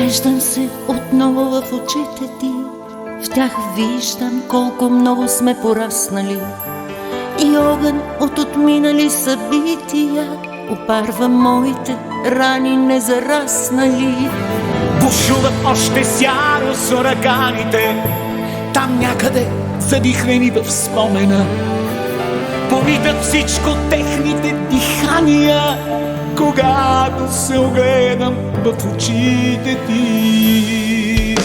Вглеждам се отново в очите ти, в тях виждам колко много сме пораснали и огън от отминали събития опарва моите рани незараснали. Бушуват още с ярост ураганите, там някъде завихрени в спомена. Помитат всичко техните дихания, когато се огледам в очите ти.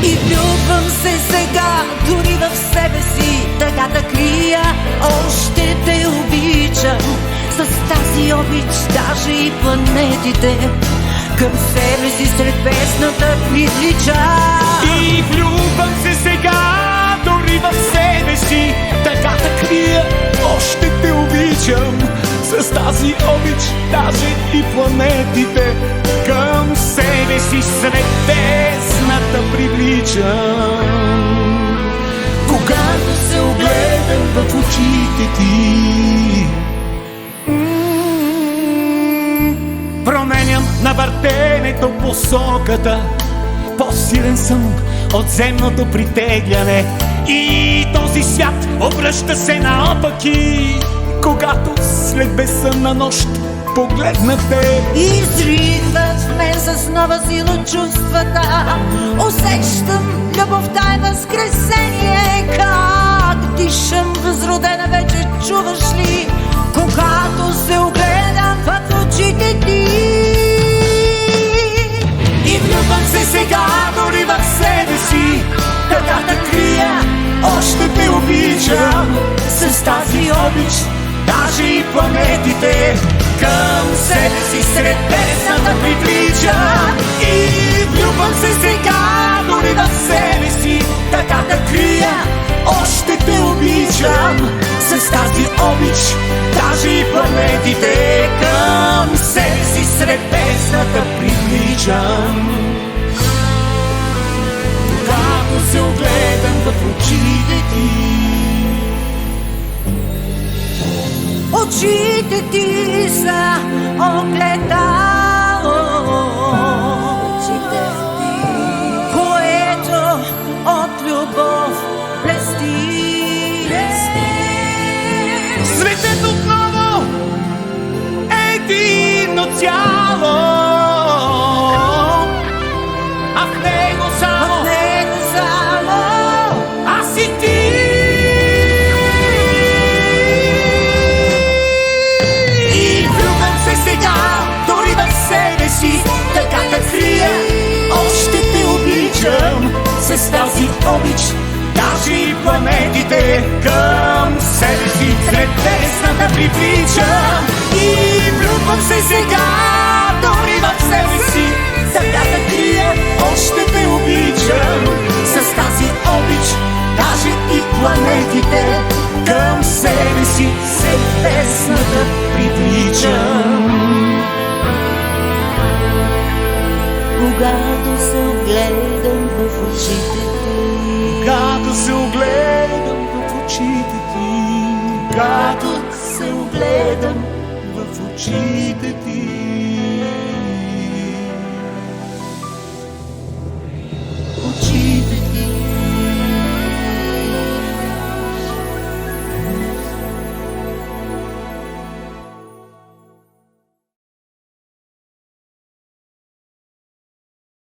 И влюбвам се сега дори в себе си, тъгата крия, още те обичам. С тази обич даже и планетите към себе си сред песната привличам. И влюбвам се сега дори в себе си, тъгата крия, още те обичам. С тази обич даже и планетите към себе си сред песната привличам. Когато се огледам в очите ти, променям на въртенето посоката, по-силен съм от земното притегляне и този свят обръща се наопаки, когато след безсънна нощ погледна те. Изригват в мен с нова сила чувствата, усещам любовта и възкресение. Как дишам възродена вече, чуваш ли, когато се огледам в очите ти? И влюбвам се сега дори в себе си, тъгата крия, още те обичам. С тази обич даже и планетите към себе си сред песната привличам. И влюбвам се сега дори в себе си, тъгата крия, още те обичам. С тази обич даже и планетите към себе си сред песната привличам. Когато се огледам в очите ти, очите ти са огледало, което от любов блести. светът отново е единно цяло, а в него само аз и ти. И влюбвам се сега дори в себе си, тъгата крия, още те обичам. С тази обич даже и планетите към себе си сред песната привличам. И влюбвам се сега дори в себе си, тъгата крия, още те обичам. С тази обич даже и планетите към себе си сред песната привличам. Когато се огледам в очите ти, когато се огледам в очите ти, когато се огледам в очите ти.